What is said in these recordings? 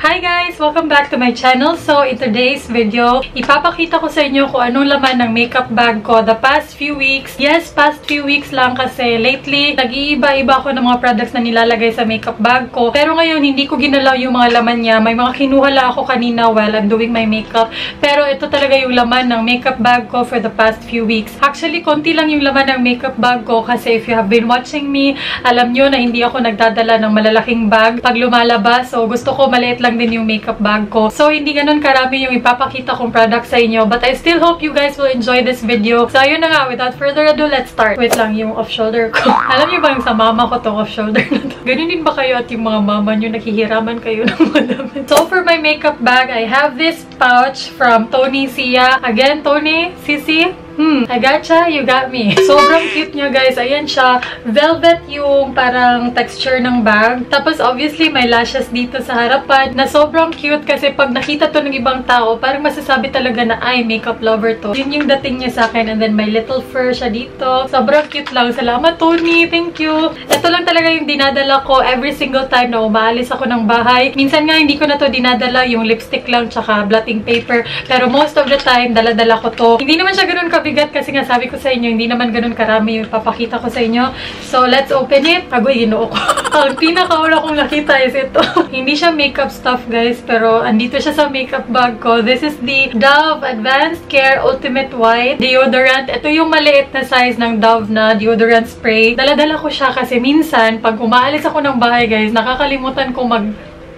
Hi guys! Welcome back to my channel. So, in today's video, ipapakita ko sa inyo kung anong laman ng makeup bag ko the past few weeks. Yes, past few weeks lang kasi lately, nag-iiba-iba ako ng mga products na nilalagay sa makeup bag ko. Pero ngayon, hindi ko ginalaw yung mga laman niya. May mga kinuha lang ako kanina while I'm doing my makeup. Pero ito talaga yung laman ng makeup bag ko for the past few weeks. Actually, konti lang yung laman ng makeup bag ko kasi if you have been watching me, alam nyo na hindi ako nagdadala ng malalaking bag pag lumalabas. So, gusto ko maliit lang din yung makeup bag ko. So, hindi ganun karami yung ipapakita kong product sa inyo. But I still hope you guys will enjoy this video. So, ayun na nga. Without further ado, let's start. Wait lang, yung off-shoulder ko. Alam niyo ba yung sa mama ko tong off-shoulder na to? Ganun din ba kayo at yung mga mama nyo naghihiraman kayo ng madami? So, for my makeup bag, I have this pouch from Tony Sia. Again, Tony, Sisi, I gotcha, you got me. Sobrang cute niya, guys. Ayan siya. Velvet yung parang texture ng bag. Tapos, obviously, may lashes dito sa harapan na sobrang cute kasi pag nakita to ng ibang tao, parang masasabi talaga na, ay, makeup lover to. Yun yung dating niya sa akin. And then, may little fur siya dito. Sobrang cute lang. Salamat, Tony. Thank you. Ito lang talaga yung dinadala ko every single time na umaalis ako ng bahay. Minsan nga, hindi ko na to dinadala. Yung lipstick lang, tsaka blotting paper. Pero most of the time, dala-dala ko to. Hindi naman siya ganun kabigat kasi nga sabi ko sa inyo, hindi naman ganun karami yung papakita ko sa inyo. So, let's open it. Agoy, ginoo ko. Ang pinakauna kong nakita is ito. Hindi siya makeup stuff, guys, pero andito siya sa makeup bag ko. This is the Dove Advanced Care Ultimate White Deodorant. Ito yung maliit na size ng Dove na deodorant spray. Dala-dala ko siya kasi minsan, pag umaalis ako ng bahay, guys, nakakalimutan ko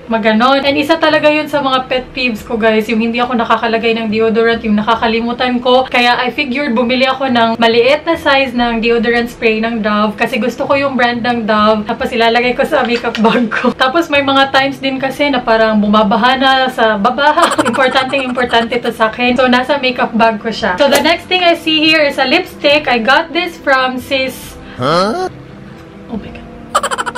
maganon. And isa talaga yun sa mga pet peeves ko, guys. Yung hindi ako nakakalagay ng deodorant, yung nakakalimutan ko. Kaya I figured bumili ako ng maliit na size ng deodorant spray ng Dove kasi gusto ko yung brand ng Dove. Tapos ilalagay ko sa makeup bag ko. Tapos may mga times din kasi na parang bumabaha na sa baba. Importante to sa akin. So, nasa makeup bag ko siya. So, the next thing I see here is a lipstick. I got this from Sis... Huh? Oh my God.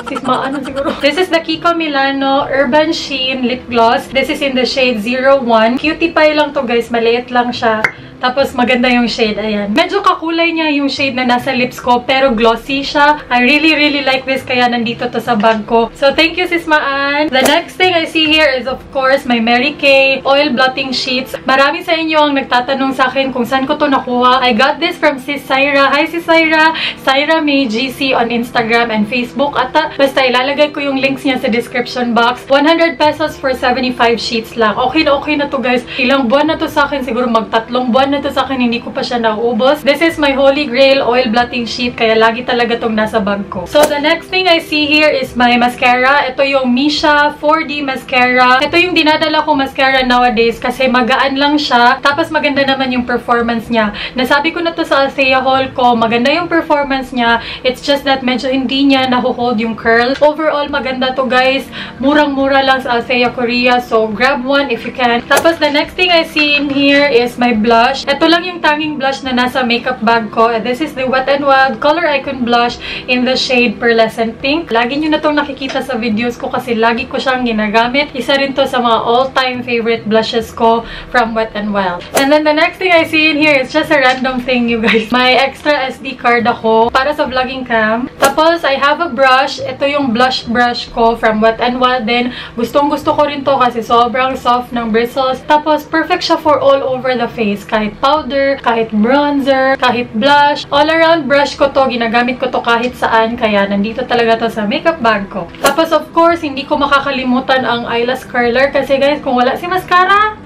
Sismaan siguro. This is the Kiko Milano Urban Sheen Lip Gloss. This is in the shade 01. Cutie pie lang to, guys. Maliit lang siya. Tapos, maganda yung shade. Ayan. Medyo kakulay niya yung shade na nasa lips ko, pero glossy siya. I really like this, kaya nandito to sa bag ko. So, thank you, Sis Maan. The next thing I see here is, of course, my Mary Kay Oil Blotting Sheets. Marami sa inyo ang nagtatanong sa akin kung saan ko to nakuha. I got this from Sis Syra. Hi, Sis Syra! Syra May GC on Instagram and Facebook. At basta, ilalagay ko yung links niya sa description box. 100 pesos for 75 sheets lang. Okay na to, guys. Ilang buwan na to sa akin. Siguro magtatlong buwan na to sa akin, hindi ko pa siya nauubos. This is my Holy Grail Oil Blotting Sheet, kaya lagi talaga tong nasa bag ko. So, the next thing I see here is my mascara. Ito yung Misha 4D Mascara. Ito yung dinadala ko mascara nowadays kasi magaan lang siya. Tapos, maganda naman yung performance niya. Nasabi ko na to sa Althea haul ko, maganda yung performance niya. It's just that medyo hindi niya nahuhold yung curl. Overall, maganda to, guys. Murang-mura lang sa Althea Korea. So, grab one if you can. Tapos, the next thing I see in here is my blush. Ito lang yung tanging blush na nasa makeup bag ko. This is the Wet n Wild Color Icon Blush in the shade Pearlescent Pink. Lagi nyo na itong nakikita sa videos ko kasi lagi ko siyang ginagamit. Isa rin to sa mga all-time favorite blushes ko from Wet n Wild. And then the next thing I see in here is just a random thing, you guys. May extra SD card ako para sa vlogging cam. Tapos, I have a brush. Ito yung blush brush ko from Wet n Wild din. Gustong-gusto ko rin to kasi sobrang soft ng bristles. Tapos, perfect siya for all over the face. Kahit powder, kahit bronzer, kahit blush. All around brush ko to. Ginagamit ko to kahit saan. Kaya nandito talaga to sa makeup bag ko. Tapos of course, hindi ko makakalimutan ang eyelash curler. Kasi guys, kung wala si mascara,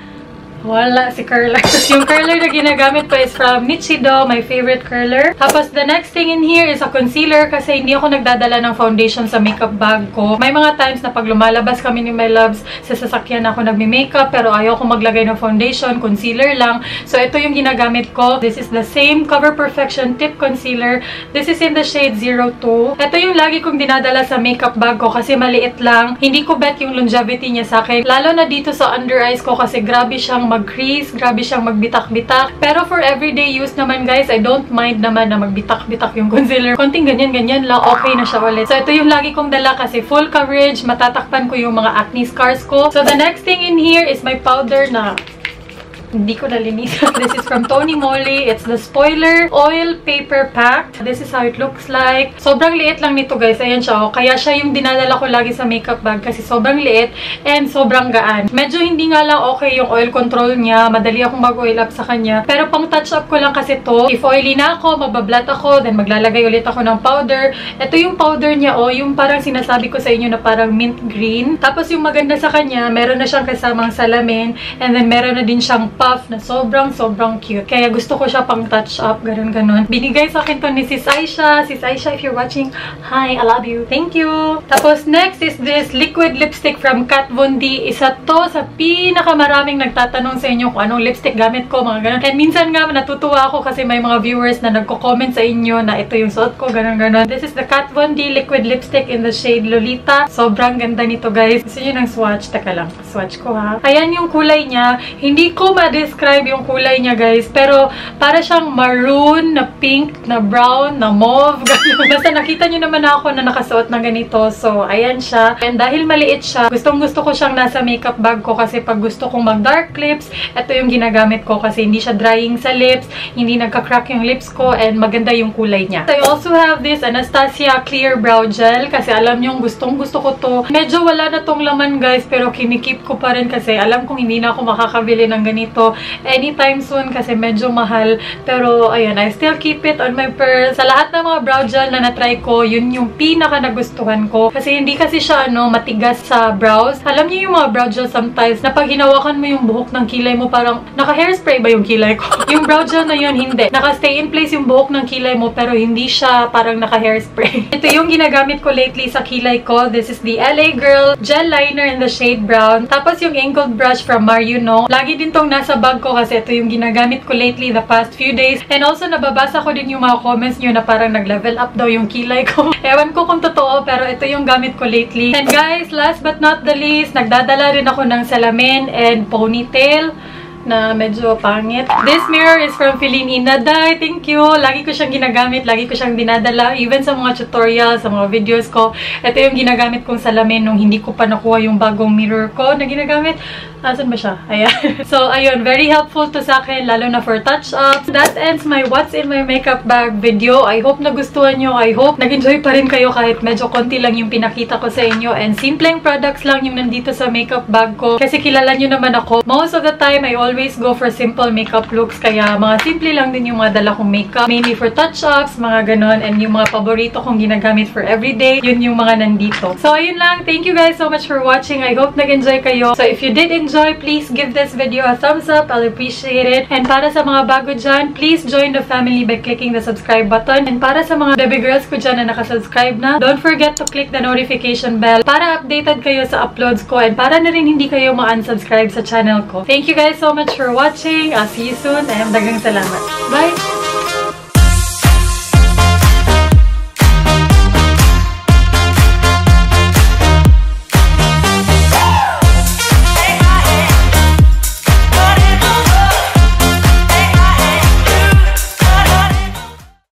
wala si curler. Yung curler na ginagamit ko is from Nichido, my favorite curler. Tapos, the next thing in here is a concealer kasi hindi ako nagdadala ng foundation sa makeup bag ko. May mga times na pag lumalabas kami ni my loves, sa sasakyan ako nagme-makeup pero ayaw ko maglagay ng foundation, concealer lang. So, ito yung ginagamit ko. This is the same Cover Perfection Tip Concealer. This is in the shade 02. Ito yung lagi kong dinadala sa makeup bag ko kasi maliit lang. Hindi ko bet yung longevity niya sa akin. Lalo na dito sa under eyes ko kasi grabe siyang mag-crease, grabe siyang magbitak-bitak. Pero for everyday use naman, guys, I don't mind naman na magbitak-bitak yung concealer. Konting ganyan-ganyan lang, okay na siya ulit. So, ito yung lagi kong dala kasi full coverage, matatakpan ko yung mga acne scars ko. So, the next thing in here is my powder na Hindi ko nalinisan. This is from Tony Moly. It's the Spoiler Oil Paper Pack. This is how it looks like. Sobrang liit lang nito guys. Ayan siya. Oh. Kaya siya yung dinadala ko lagi sa makeup bag kasi sobrang liit and sobrang gaan. Medyo hindi nga lang okay yung oil control niya. Madali akong mag-oil up sa kanya. Pero pang touch up ko lang kasi to. If oily na ako, mabablat ako, then maglalagay ulit ako ng powder. Ito yung powder niya, oh, yung parang sinasabi ko sa inyo na parang mint green. Tapos yung maganda sa kanya, meron na siyang kasamang salamin, and then meron na din siyang puff na sobrang cute. Kaya gusto ko siya pang touch up, ganun. Binigay sa akin to ni Sis Aisha. Sis Aisha, if you're watching, hi, I love you. Thank you. Tapos next is this liquid lipstick from Kat Von D. Isa to sa pinakamaraming nagtatanong sa inyo kung anong lipstick gamit ko, mga ganun. And minsan nga natutuwa ako kasi may mga viewers na nagko-comment sa inyo na ito yung suot ko, ganun. This is the Kat Von D liquid lipstick in the shade Lolita. Sobrang ganda nito guys. Gusto nyo ng swatch? Teka lang. Swatch ko ha. Ayan yung kulay niya. Hindi ko ma-describe yung kulay niya guys. Pero para siyang maroon, na pink, na brown, na mauve. Basta nakita nyo naman ako na nakasuot na ganito. So, ayan siya. And dahil maliit siya, gustong-gusto ko siyang nasa makeup bag ko kasi pag gusto kong mag-dark lips, ito yung ginagamit ko kasi hindi siya drying sa lips, hindi nagka-crack yung lips ko, and maganda yung kulay niya. So, I also have this Anastasia Clear Brow Gel kasi alam nyo, gustong-gusto ko to. Medyo wala na tong laman guys, pero kinikip ko pa rin kasi alam kong hindi na ako makakabili ng ganito anytime soon kasi medyo mahal. Pero, ayan, I still keep it on my purse. Sa lahat ng mga brow gel na na-try ko, yun yung pinaka nagustuhan ko. Kasi hindi kasi siya, matigas sa brows. Alam niyo yung mga brow gel sometimes, na pag hinawakan mo yung buhok ng kilay mo, parang, naka-hairspray ba yung kilay ko? Yung brow gel na yun, hindi. Naka-stay in place yung buhok ng kilay mo, pero hindi siya parang naka-hairspray. Ito yung ginagamit ko lately sa kilay ko. This is the LA Girl Gel Liner in the shade brown. Tapos yung angled brush from Marionno. Lagi din tong nasa bag ko kasi ito yung ginagamit ko lately the past few days. And also, nababasa ko din yung mga comments nyo na parang nag-level up daw yung kilay ko. Ewan ko kung totoo, pero ito yung gamit ko lately. And guys, last but not the least, nagdadala rin ako ng salamin and ponytail na medyo pangit. This mirror is from Feline Inaday. Thank you. Lagi ko siyang ginagamit. Lagi ko siyang dinadala. Even sa mga tutorials, sa mga videos ko. Ito yung ginagamit kong salamin nung hindi ko pa nakuha yung bagong mirror ko na ginagamit. Asan ba siya? Ayan. So, ayun. Very helpful to sa akin, lalo na for touch-ups. That ends my what's in my makeup bag video. I hope nagustuhan nyo. I hope nag-enjoy pa rin kayo kahit medyo konti lang yung pinakita ko sa inyo. And simpleng products lang yung nandito sa makeup bag ko. Kasi kilala nyo naman ako. Most of the time, I always go for simple makeup looks. Kaya mga simple lang din yung mga dala kong makeup. Mainly for touch-ups, mga ganon. And yung mga paborito kong ginagamit for everyday, yun yung mga nandito. So, ayun lang. Thank you guys so much for watching. I hope nag-enjoy kayo. So, if you did enjoy, please give this video a thumbs up. I'll appreciate it. And para sa mga bago dyan, please join the family by clicking the subscribe button. And para sa mga baby girls ko dyan na nakasubscribe na, don't forget to click the notification bell para updated kayo sa uploads ko and para na rin hindi kayo ma-unsubscribe sa channel ko. Thank you guys so much for watching. I'll see you soon and daghang salamat. Bye!